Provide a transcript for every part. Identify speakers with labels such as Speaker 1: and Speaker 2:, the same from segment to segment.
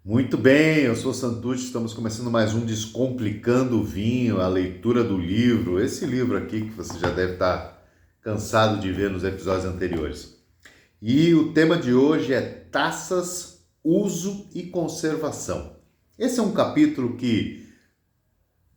Speaker 1: Muito bem, eu sou Santucci, estamos começando mais um Descomplicando o Vinho, a leitura do livro, esse livro aqui que você já deve estar cansado de ver nos episódios anteriores. E o tema de hoje é taças, uso e conservação. Esse é um capítulo que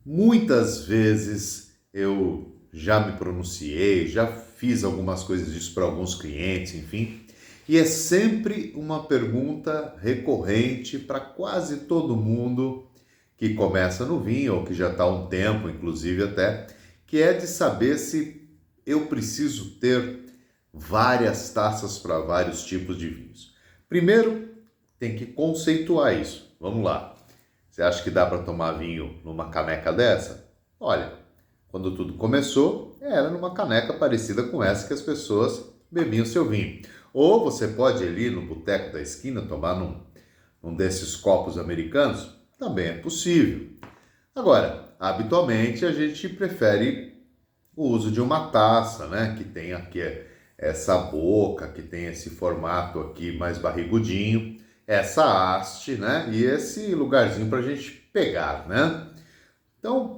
Speaker 1: muitas vezes eu já me pronunciei, já fiz algumas coisas disso para alguns clientes, enfim. E é sempre uma pergunta recorrente para quase todo mundo que começa no vinho ou que já está há um tempo, inclusive até, que é de saber se eu preciso ter várias taças para vários tipos de vinhos. Primeiro, tem que conceituar isso. Vamos lá. Você acha que dá para tomar vinho numa caneca dessa? Olha, quando tudo começou, era numa caneca parecida com essa que as pessoas bebiam seu vinho. Ou você pode ir ali no boteco da esquina tomar num desses copos americanos, também é possível. Agora, habitualmente a gente prefere o uso de uma taça, né, que tem aqui essa boca, que tem esse formato aqui mais barrigudinho, essa haste, né, e esse lugarzinho para a gente pegar, né? Então,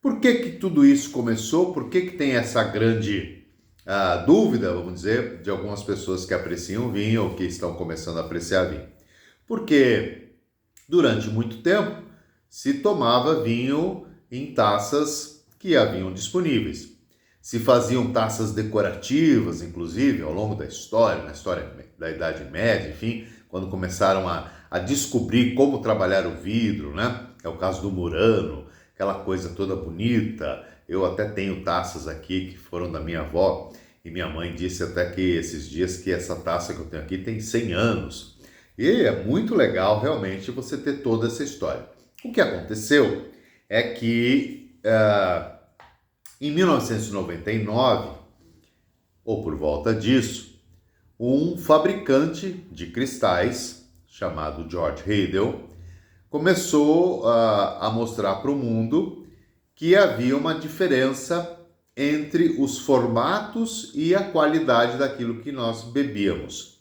Speaker 1: por que que tudo isso começou? Por que que tem essa grande dúvida, vamos dizer, de algumas pessoas que apreciam vinho ou que estão começando a apreciar vinho? Porque durante muito tempo se tomava vinho em taças que haviam disponíveis. Se faziam taças decorativas, inclusive, ao longo da história, na história da Idade Média, enfim, quando começaram a descobrir como trabalhar o vidro, né? É o caso do Murano, aquela coisa toda bonita. Eu até tenho taças aqui que foram da minha avó e minha mãe disse até que esses dias que essa taça que eu tenho aqui tem 100 anos. E é muito legal realmente você ter toda essa história. O que aconteceu é que em 1999, ou por volta disso, um fabricante de cristais chamado George Riedel começou a mostrar para o mundo que havia uma diferença entre os formatos e a qualidade daquilo que nós bebíamos.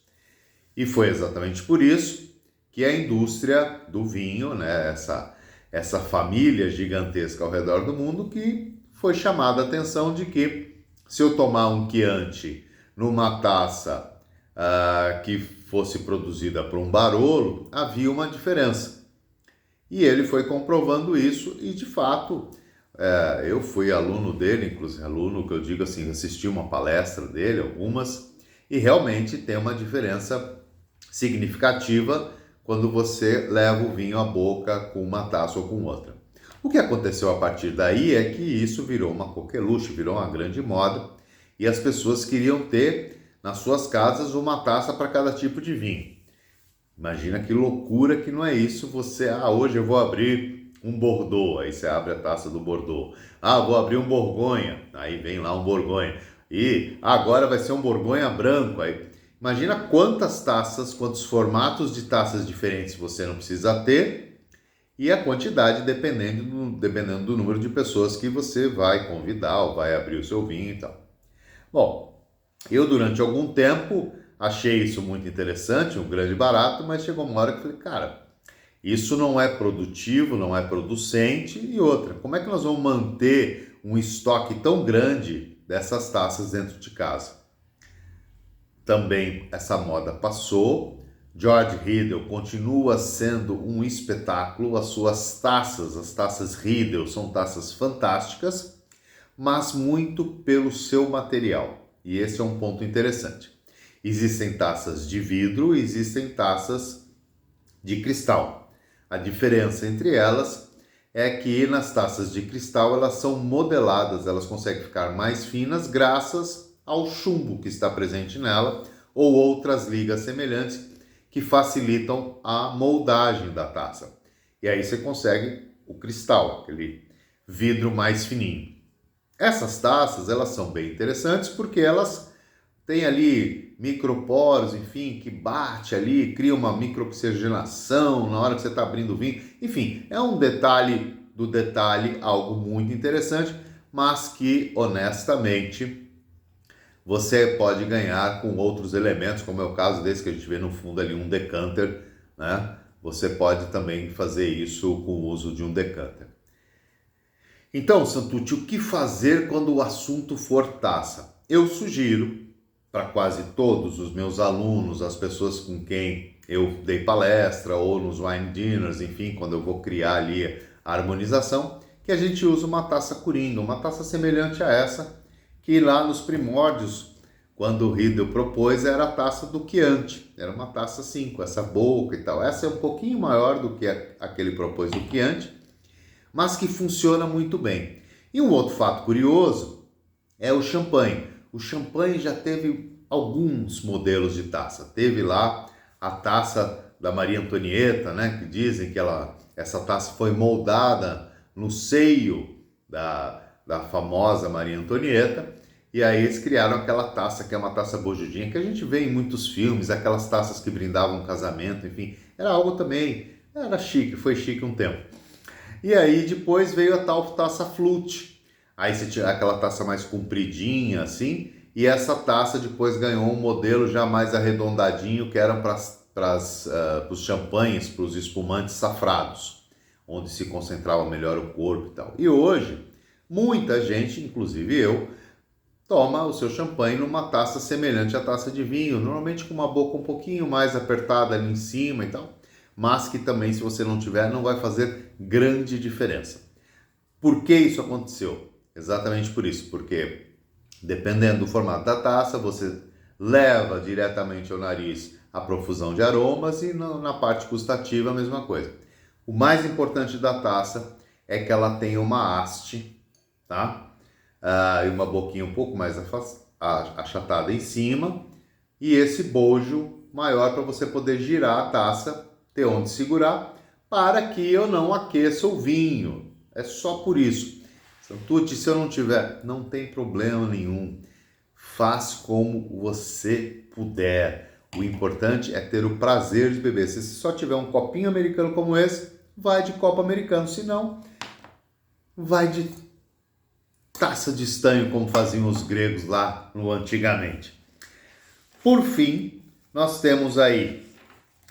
Speaker 1: E foi exatamente por isso que a indústria do vinho, né, essa família gigantesca ao redor do mundo, que foi chamada a atenção de que se eu tomar um Chianti numa taça que fosse produzida por um Barolo, havia uma diferença. E ele foi comprovando isso e, de fato, eu fui aluno dele, inclusive aluno que eu digo assim, assisti uma palestra dele, algumas, e realmente tem uma diferença significativa quando você leva o vinho à boca com uma taça ou com outra. O que aconteceu a partir daí é que isso virou uma coqueluche, virou uma grande moda e as pessoas queriam ter nas suas casas uma taça para cada tipo de vinho. Imagina que loucura que não é isso. Você, hoje eu vou abrir um Bordeaux, aí você abre a taça do Bordeaux. Vou abrir um Borgonha, aí vem lá um Borgonha. E agora vai ser um Borgonha branco, aí imagina quantas taças, quantos formatos de taças diferentes você não precisa ter e a quantidade dependendo do número de pessoas que você vai convidar ou vai abrir o seu vinho e tal. Bom, eu durante algum tempo achei isso muito interessante, um grande barato, mas chegou uma hora que eu falei, cara, isso não é produtivo, não é producente e outra, como é que nós vamos manter um estoque tão grande dessas taças dentro de casa? Também essa moda passou. George Riedel continua sendo um espetáculo. As suas taças, as taças Riedel, são taças fantásticas, mas muito pelo seu material. E esse é um ponto interessante. Existem taças de vidro e existem taças de cristal. A diferença entre elas é que nas taças de cristal elas são modeladas, elas conseguem ficar mais finas graças ao chumbo que está presente nela ou outras ligas semelhantes que facilitam a moldagem da taça. E aí você consegue o cristal, aquele vidro mais fininho. Essas taças, elas são bem interessantes porque elas têm ali microporos, enfim, que bate ali, cria uma microoxigenação na hora que você está abrindo o vinho. Enfim, é um detalhe do detalhe, algo muito interessante, mas que, honestamente, você pode ganhar com outros elementos, como é o caso desse que a gente vê no fundo ali, um decanter, né? você pode também fazer isso com o uso de um decanter. Então, Santucci, o que fazer quando o assunto for taça? Eu sugiro para quase todos os meus alunos, as pessoas com quem eu dei palestra ou nos wine dinners, enfim, quando eu vou criar ali a harmonização, que a gente use uma taça coringa, uma taça semelhante a essa, que lá nos primórdios, quando o Riedel propôs, era a taça do Chianti, era uma taça assim, com essa boca e tal. Essa é um pouquinho maior do que a que ele propôs do Chianti, mas que funciona muito bem. E um outro fato curioso é o champanhe. O champanhe já teve alguns modelos de taça. Teve lá a taça da Maria Antonieta, né, que dizem que essa taça foi moldada no seio da famosa Maria Antonieta, e aí eles criaram aquela taça que é uma taça bojudinha, que a gente vê em muitos filmes, aquelas taças que brindavam casamento, enfim, era algo também, era chique, foi chique um tempo. E aí depois veio a tal taça flute, aí você tinha aquela taça mais compridinha assim, e essa taça depois ganhou um modelo já mais arredondadinho, que eram para os champanhes, para os espumantes safrados, onde se concentrava melhor o corpo e tal. E hoje, muita gente, inclusive eu, toma o seu champanhe numa taça semelhante à taça de vinho, normalmente com uma boca um pouquinho mais apertada ali em cima e tal, mas que também, se você não tiver, não vai fazer grande diferença. Por que isso aconteceu? Exatamente por isso, porque dependendo do formato da taça, você leva diretamente ao nariz a profusão de aromas e na parte gustativa a mesma coisa. O mais importante da taça é que ela tenha uma haste, tá? E uma boquinha um pouco mais achatada em cima, e esse bojo maior para você poder girar a taça, ter onde segurar, para que eu não aqueça o vinho. É só por isso. Santucci, se eu não tiver, não tem problema nenhum. Faz como você puder. O importante é ter o prazer de beber. Se você só tiver um copinho americano como esse, vai de copo americano. Se não, vai de taça de estanho, como faziam os gregos lá no antigamente. Por fim, nós temos aí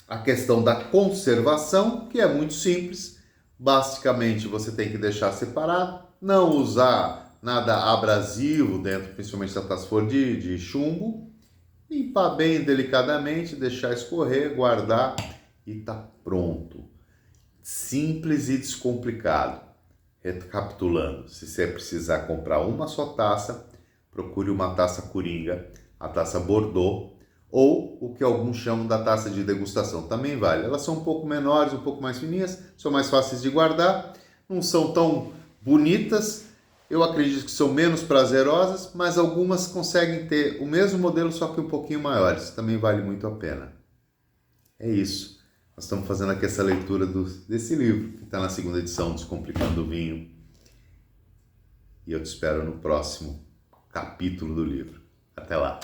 Speaker 1: a questão da conservação, que é muito simples. Basicamente, você tem que deixar separado, não usar nada abrasivo dentro, principalmente se for de chumbo, limpar bem delicadamente, deixar escorrer, guardar e tá pronto. Simples e descomplicado. Recapitulando, se você precisar comprar uma só taça, procure uma taça coringa, a taça Bordeaux, ou o que alguns chamam da taça de degustação, também vale. Elas são um pouco menores, um pouco mais fininhas, são mais fáceis de guardar, não são tão bonitas, eu acredito que são menos prazerosas, mas algumas conseguem ter o mesmo modelo, só que um pouquinho maiores, também vale muito a pena. É isso. Nós estamos fazendo aqui essa leitura desse livro, que está na segunda edição, Descomplicando o Vinho. E eu te espero no próximo capítulo do livro. Até lá!